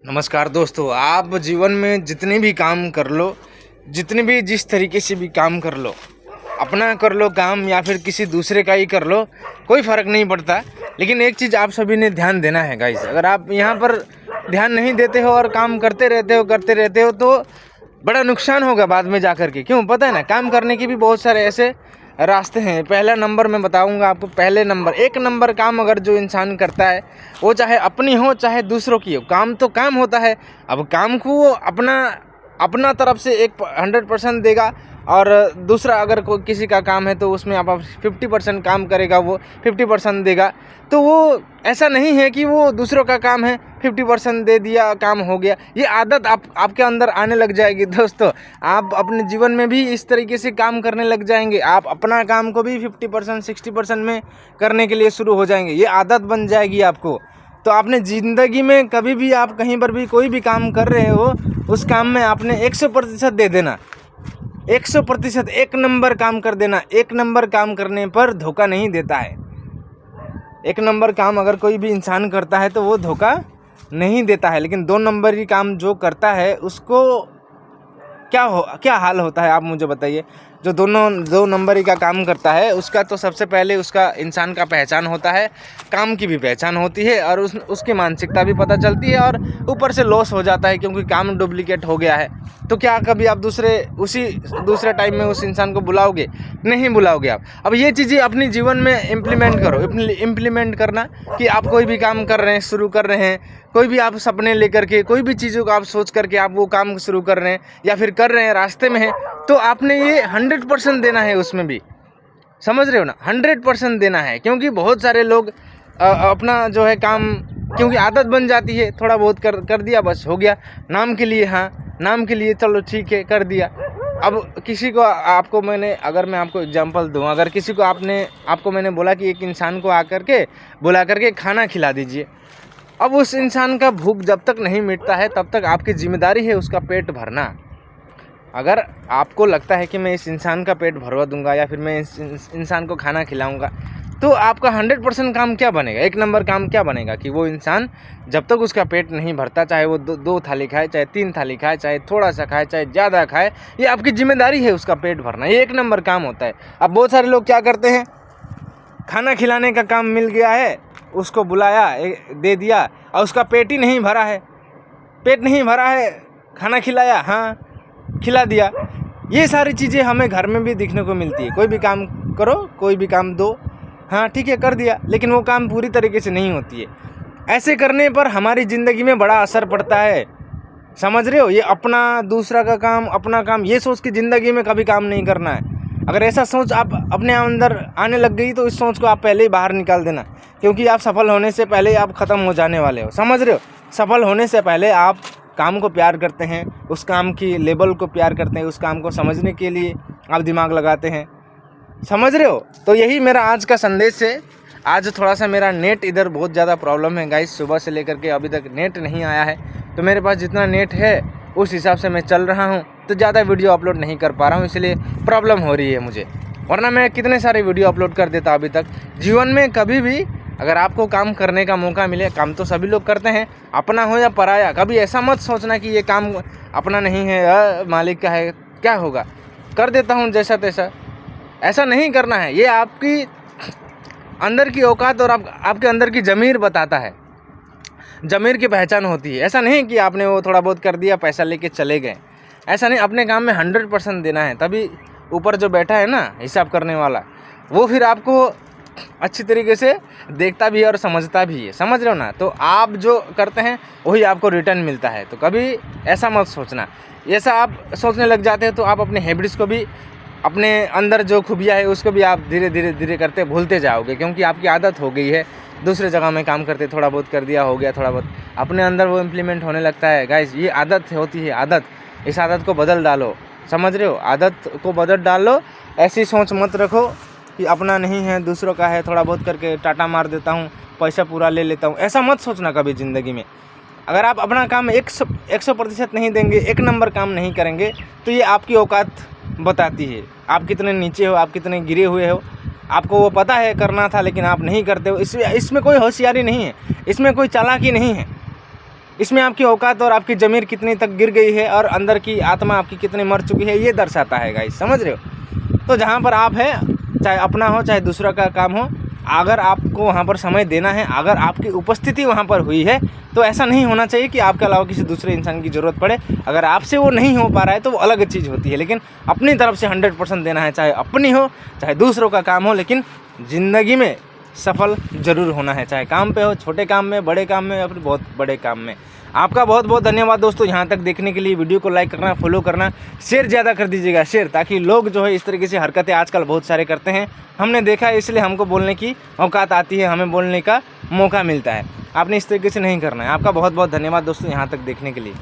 नमस्कार दोस्तों। आप जीवन में जितने भी काम कर लो, जितने भी जिस तरीके से भी काम कर लो, अपना कर लो काम या फिर किसी दूसरे का ही कर लो, कोई फ़र्क नहीं पड़ता। लेकिन एक चीज़ आप सभी ने ध्यान देना है गाइस, अगर आप यहाँ पर ध्यान नहीं देते हो और काम करते रहते हो तो बड़ा नुकसान होगा बाद में जा कर के। क्यों पता है ना, काम करने के भी बहुत सारे ऐसे रास्ते हैं। पहला नंबर मैं बताऊंगा आपको, पहले नंबर एक नंबर काम अगर जो इंसान करता है, वो चाहे अपनी हो चाहे दूसरों की हो, काम तो काम होता है। अब काम को वो अपना तरफ से 100% देगा और दूसरा अगर कोई किसी का काम है तो उसमें आप 50% काम करेगा, वो 50% देगा। तो वो ऐसा नहीं है कि वो दूसरों का काम है 50% दे दिया काम हो गया। ये आदत आपके अंदर आने लग जाएगी दोस्तों। आप अपने जीवन में भी इस तरीके से काम करने लग जाएंगे। आप अपना काम को भी 50% 60% में करने के लिए शुरू हो जाएंगे। ये आदत बन जाएगी आपको। तो आपने ज़िंदगी में कभी भी आप कहीं पर भी कोई भी काम कर रहे हो, उस काम में आपने 100% दे देना, 100% एक नंबर काम कर देना। एक नंबर काम करने पर धोखा नहीं देता है। एक नंबर काम अगर कोई भी इंसान करता है तो वो धोखा नहीं देता है। लेकिन 2 नंबरी काम जो करता है उसको क्या हाल होता है, आप मुझे बताइए। जो 2 नंबरी का काम करता है उसका तो सबसे पहले उसका इंसान का पहचान होता है, काम की भी पहचान होती है और उसकी मानसिकता भी पता चलती है और ऊपर से लॉस हो जाता है क्योंकि काम डुप्लीकेट हो गया है। तो क्या कभी आप दूसरे टाइम में उस इंसान को बुलाओगे? नहीं बुलाओगे आप। अब ये चीज़ें अपनी जीवन में इम्प्लीमेंट करो। इम्प्लीमेंट करना कि आप कोई भी काम कर रहे हैं, शुरू कर रहे हैं, कोई भी आप सपने लेकर के, कोई भी चीज़ों को आप सोच करके आप वो काम शुरू कर रहे हैं या फिर कर रहे हैं, रास्ते में हैं, तो आपने ये 100% देना है उसमें भी। समझ रहे हो ना, 100% देना है। क्योंकि बहुत सारे लोग अपना जो है काम, क्योंकि आदत बन जाती है, थोड़ा बहुत कर दिया, बस हो गया, नाम के लिए। हाँ, नाम के लिए चलो ठीक है, कर दिया। अब किसी को आपको अगर मैं आपको एग्जांपल दूँ, अगर किसी को आपको मैंने बोला कि एक इंसान को बुला करके खाना खिला दीजिए। अब उस इंसान का भूख जब तक नहीं मिटता है तब तक आपकी जिम्मेदारी है उसका पेट भरना। अगर आपको लगता है कि मैं इस इंसान का पेट भरवा दूंगा या फिर मैं इस इंसान को खाना खिलाऊंगा, तो आपका 100% काम क्या बनेगा, एक नंबर काम क्या बनेगा कि वो इंसान जब तक उसका पेट नहीं भरता, चाहे वो 2 थाली खाए, चाहे 3 थाली खाए, चाहे थोड़ा सा खाए, चाहे ज़्यादा खाए, ये आपकी जिम्मेदारी है उसका पेट भरना। ये एक नंबर काम होता है। अब बहुत सारे लोग क्या करते हैं, खाना खिलाने का काम मिल गया है, उसको बुलाया, दे दिया और उसका पेट ही नहीं भरा है, खाना खिलाया, हाँ खिला दिया। ये सारी चीज़ें हमें घर में भी देखने को मिलती है। कोई भी काम करो, कोई भी काम दो, हाँ ठीक है कर दिया, लेकिन वो काम पूरी तरीके से नहीं होती है। ऐसे करने पर हमारी ज़िंदगी में बड़ा असर पड़ता है। समझ रहे हो, ये दूसरा का काम, अपना काम, ये सोच के ज़िंदगी में कभी काम नहीं करना है। अगर ऐसा सोच आप अपने अंदर आने लग गई तो इस सोच को आप पहले ही बाहर निकाल देना, क्योंकि आप सफल होने से पहले आप ख़त्म हो जाने वाले हो। समझ रहे हो, सफल होने से पहले आप काम को प्यार करते हैं, उस काम की लेवल को प्यार करते हैं, उस काम को समझने के लिए आप दिमाग लगाते हैं। समझ रहे हो, तो यही मेरा आज का संदेश है। आज थोड़ा सा मेरा नेट इधर बहुत ज़्यादा प्रॉब्लम है गाइस, सुबह से लेकर के अभी तक नेट नहीं आया है। तो मेरे पास जितना नेट है उस हिसाब से मैं चल रहा हूँ, तो ज़्यादा वीडियो अपलोड नहीं कर पा रहा हूँ, इसलिए प्रॉब्लम हो रही है मुझे। वरना मैं कितने सारे वीडियो अपलोड कर देता अभी तक। जीवन में कभी भी अगर आपको काम करने का मौका मिले, काम तो सभी लोग करते हैं, अपना हो या पराया, कभी ऐसा मत सोचना कि ये काम अपना नहीं है, मालिक का है, क्या होगा, कर देता हूँ जैसा तैसा। ऐसा नहीं करना है। ये आपकी अंदर की औकात और आपके अंदर की ज़मीर बताता है, ज़मीर की पहचान होती है। ऐसा नहीं कि आपने वो थोड़ा बहुत कर दिया, पैसा लेके चले गए। ऐसा नहीं, अपने काम में 100% देना है। तभी ऊपर जो बैठा है ना हिसाब करने वाला, वो फिर आपको अच्छी तरीके से देखता भी है और समझता भी है। समझ रहे हो ना, तो आप जो करते हैं वही आपको रिटर्न मिलता है। तो कभी ऐसा मत सोचना। ऐसा आप सोचने लग जाते हैं तो आप अपने हैबिट्स को भी, अपने अंदर जो खूबियाँ है उसको भी आप धीरे करते भूलते जाओगे, क्योंकि आपकी आदत हो गई है। दूसरे जगह में काम करते थोड़ा बहुत कर दिया, हो गया, थोड़ा बहुत अपने अंदर वो इम्प्लीमेंट होने लगता है। गाइस, ये आदत होती है, आदत। इस आदत को बदल डालो। समझ रहे हो, आदत को बदल डालो। ऐसी सोच मत रखो कि अपना नहीं है दूसरों का है, थोड़ा बहुत करके टाटा मार देता हूँ, पैसा पूरा ले लेता हूँ। ऐसा मत सोचना कभी ज़िंदगी में। अगर आप अपना काम 100% नहीं देंगे, एक नंबर काम नहीं करेंगे, तो ये आपकी औकात बताती है। आप कितने नीचे हो, आप कितने गिरे हुए हो। आपको वो पता है करना था लेकिन आप नहीं करते हो। इसमें कोई होशियारी नहीं है, इसमें कोई चालाकी नहीं है। इसमें आपकी औकात और आपकी ज़मीर कितनी तक गिर गई है और अंदर की आत्मा आपकी कितनी मर चुकी है, ये दर्शाता है गाइस, समझ रहे हो। तो जहाँ पर आप है, चाहे अपना हो चाहे दूसरा का काम हो, अगर आपको वहाँ पर समय देना है, अगर आपकी उपस्थिति वहाँ पर हुई है, तो ऐसा नहीं होना चाहिए कि आपके अलावा किसी दूसरे इंसान की ज़रूरत पड़े। अगर आपसे वो नहीं हो पा रहा है तो वो अलग चीज़ होती है, लेकिन अपनी तरफ से 100% देना है, चाहे अपनी हो चाहे दूसरों का काम हो, लेकिन ज़िंदगी में सफल ज़रूर होना है, चाहे काम पे हो, छोटे काम में, बड़े काम में या फिर बहुत बड़े काम में। आपका बहुत बहुत धन्यवाद दोस्तों यहाँ तक देखने के लिए। वीडियो को लाइक करना, फॉलो करना, शेयर ज़्यादा कर दीजिएगा, शेयर, ताकि लोग जो है इस तरीके से हरकतें आजकल बहुत सारे करते हैं। हमने देखा है, इसलिए हमको बोलने की औकात आती है, हमें बोलने का मौका मिलता है। आपने इस तरीके से नहीं करना है। आपका बहुत बहुत धन्यवाद दोस्तों यहाँ तक देखने के लिए।